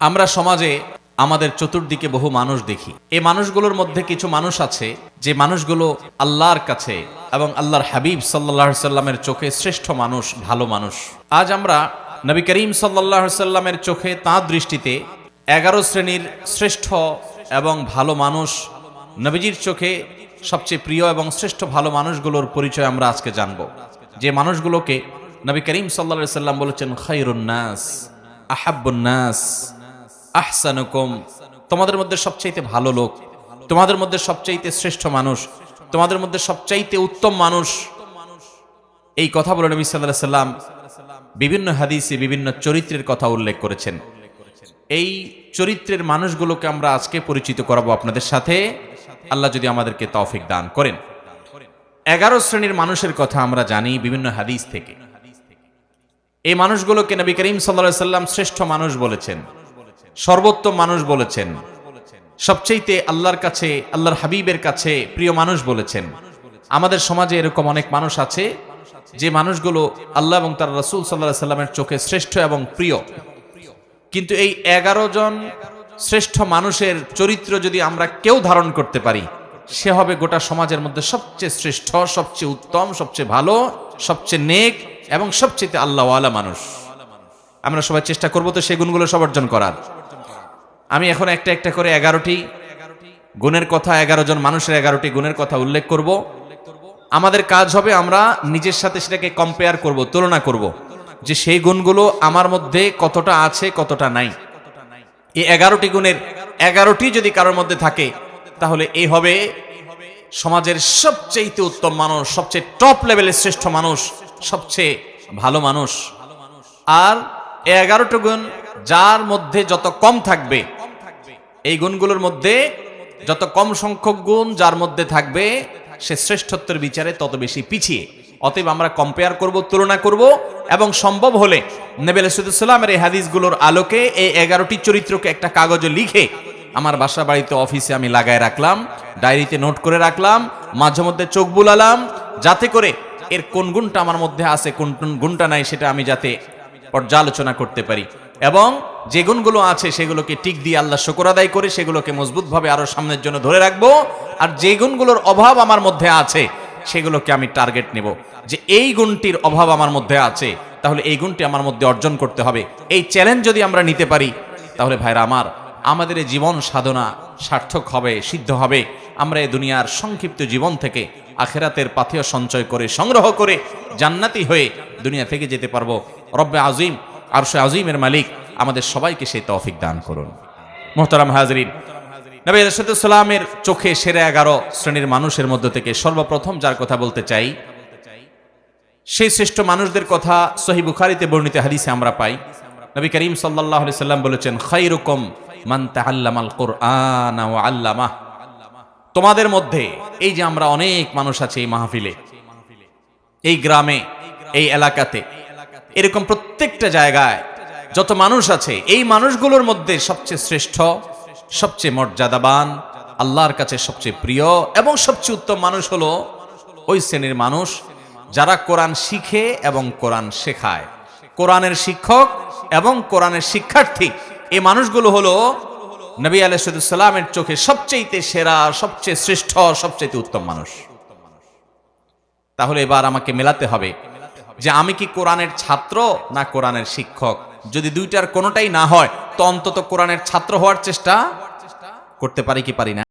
আমরা সমাজে আমাদের চতুর্দিকে বহু মানুষ দেখি। এই মানুষগুলোর মধ্যে কিছু মানুষ আছে যে মানুষগুলো আল্লাহর কাছে এবং আল্লাহর হাবিব সাল্লাল্লাহু আলাইহি সাল্লামের চোখে শ্রেষ্ঠ মানুষ, ভালো মানুষ। আজ আমরা নবী করিম সাল্লাল্লাহু আলাইহি সাল্লামের চোখে তাঁর দৃষ্টিতে 11 শ্রেণীর শ্রেষ্ঠ এবং ভালো মানুষ, নবীজির চোখে সবচেয়ে প্রিয় এবং শ্রেষ্ঠ ভালো মানুষগুলোর পরিচয় আমরা আজকে জানব। যে মানুষগুলোকে নবী করিম সাল্লাল্লাহু আলাইহি সাল্লাম বলেছেন খায়রুন নাস, আহাব্বুন নাস, আহসানুকুম, তোমাদের মধ্যে সবচাইতে ভালো লোক, তোমাদের মধ্যে সবচাইতে শ্রেষ্ঠ মানুষ, তোমাদের মধ্যে সবচাইতে উত্তম মানুষ। এই কথা বলে নবী সাল্লাল্লাহু আলাইহি সাল্লাম বিভিন্ন হাদিসে বিভিন্ন চরিত্রের কথা উল্লেখ করেছেন। এই চরিত্রের মানুষগুলোকে আমরা আজকে পরিচিত করাবো আপনাদের সাথে, আল্লাহ যদি আমাদেরকে তৌফিক দান করেন। 11 শ্রেণীর মানুষের কথা আমরা জানি বিভিন্ন হাদিস থেকে। এই মানুষগুলোকে নবী করিম সাল্লাল্লাহু আলাইহি সাল্লাম শ্রেষ্ঠ মানুষ বলেছেন, সর্বোত্তম মানুষ বলেছেন, সবচেয়ে আল্লাহর কাছে, আল্লাহর হাবিবের কাছে প্রিয় মানুষ বলেছেন। আমাদের সমাজে এরকম অনেক মানুষ আছে যে মানুষগুলো আল্লাহ এবং তার রাসূল সাল্লাল্লাহু আলাইহি সাল্লামের চোখে শ্রেষ্ঠ এবং প্রিয়, কিন্তু এই 11 জন শ্রেষ্ঠ মানুষের চরিত্র যদি আমরা কেউ ধারণ করতে পারি, সে হবে গোটা সমাজের মধ্যে সবচেয়ে শ্রেষ্ঠ, সবচেয়ে উত্তম, সবচেয়ে ভালো, সবচেয়ে নেক এবং সবচেয়ে আল্লাহওয়ালা মানুষ। আমরা সবাই চেষ্টা করব তো সেই গুণগুলো সব অর্জন করার। আমি এখন একটা একটা করে 11টি গুণের কথা, 11 জন মানুষের 11টি গুণের কথা উল্লেখ করব। আমাদের কাজ হবে আমরা নিজের সাথে সেটাকে কম্পেয়ার করব, তুলনা করব যে সেই গুণগুলো আমার মধ্যে কতটা আছে, কতটা নাই। এই 11টি গুণের 11টি যদি কারোর মধ্যে থাকে, তাহলে এই হবে সমাজের সবচেয়ে উত্তম মানুষ, সবচেয়ে টপ লেভেলের শ্রেষ্ঠ মানুষ, সবচেয়ে ভালো মানুষ। আর এই 11টি গুণ যার মধ্যে যত কম থাকবে, এই গুণগুলোর মধ্যে যত কম সংখ্যক গুণ যার মধ্যে থাকবে, সে শ্রেষ্ঠত্বের বিচারে তত বেশি পিছিয়ে। অতএব আমরা কম্পেয়ার করব, তুলনা করব এবং সম্ভব হলে নবী আলাইহিস সালামের এই হাদিসগুলোর আলোকে এই 11টি চরিত্রকে একটা কাগজে লিখে আমার বাসা বাড়িতে, অফিসে আমি লাগায় রাখলাম, ডায়েরিতে নোট করে রাখলাম, মাঝে মধ্যে চোখ বুলালাম, যাতে করে এর কোন গুণটা আমার মধ্যে আছে, কোন গুণটা নাই, সেটা আমি যাতে পর্যালোচনা করতে পারি এবং যে গুণগুলো আছে সেগুলোকে টিক দিয়ে আল্লাহ শুকর আদায় করে সেগুলোকে মজবুতভাবে আরো সামনের জন্য ধরে রাখবো। আর যে গুণগুলোর অভাব আমার মধ্যে আছে সেগুলোকে আমি টার্গেট নেব যে এই গুণটির অভাব আমার মধ্যে আছে, তাহলে এই গুণটি আমার মধ্যে অর্জন করতে হবে। এই চ্যালেঞ্জ যদি আমরা নিতে পারি, তাহলে ভাইরা আমার, আমাদের এই জীবন সাধনা সার্থক হবে, সিদ্ধ হবে। আমরা এই দুনিয়ার সংক্ষিপ্ত জীবন থেকে আখিরাতের পাথেয় সঞ্চয় করে, সংগ্রহ করে জান্নাতি হয়ে দুনিয়া থেকে যেতে পারবো। রব্বে আজিম, আরশে আজিমের মালিক আমাদের সবাইকে সেই তৌফিক দান করুন। মুহতারাম হাজরিন, নবী আলাইহিস সালামের চোখে সেরা 11 শ্রেণীর মানুষের মধ্য থেকে সর্বপ্রথম যার কথা বলতে চাই, সেই শ্রেষ্ঠ মানুষদের কথা সহিহ বুখারীতে বর্ণিত হাদিসে আমরা পাই। নবী করিম সাল্লাল্লাহু আলাইহি সাল্লাম বলেছেন, খায়রুকুম মান তাআল্লামাল কুরআন ওয়া আল্লামাহ। তোমাদের মধ্যে, এই যে আমরা অনেক মানুষ আছে এই মাহফিলে, এই গ্রামে, এই এলাকাতে, এরকম প্রত্যেকটা জায়গায় যত মানুষ আছে, এই মানুষগুলোর মধ্যে সবচেয়ে শ্রেষ্ঠ, সবচেয়ে মর্যাদাবান, আল্লাহর কাছে সবচেয়ে প্রিয় এবং সবচেয়ে উত্তম মানুষ হলো ওই শ্রেণীর মানুষ যারা কোরআন শিখে এবং কোরআন শেখায়। কোরআনের শিক্ষক এবং কোরআনের শিক্ষার্থী, এই মানুষগুলো হলো নবী আলাইহিস সালামের চোখে সবচেয়ে সেরা, সবচেয়ে শ্রেষ্ঠ, সবচেয়ে উত্তম মানুষ। তাহলে এবার আমাকে মেলাতে হবে যে আমি কি কোরআনের ছাত্র না কোরআনের শিক্ষক। যদি দুইটার কোনোটাই না হয়, তো অন্তত কোরআনের ছাত্র হওয়ার চেষ্টা করতে পারি কি পারি না?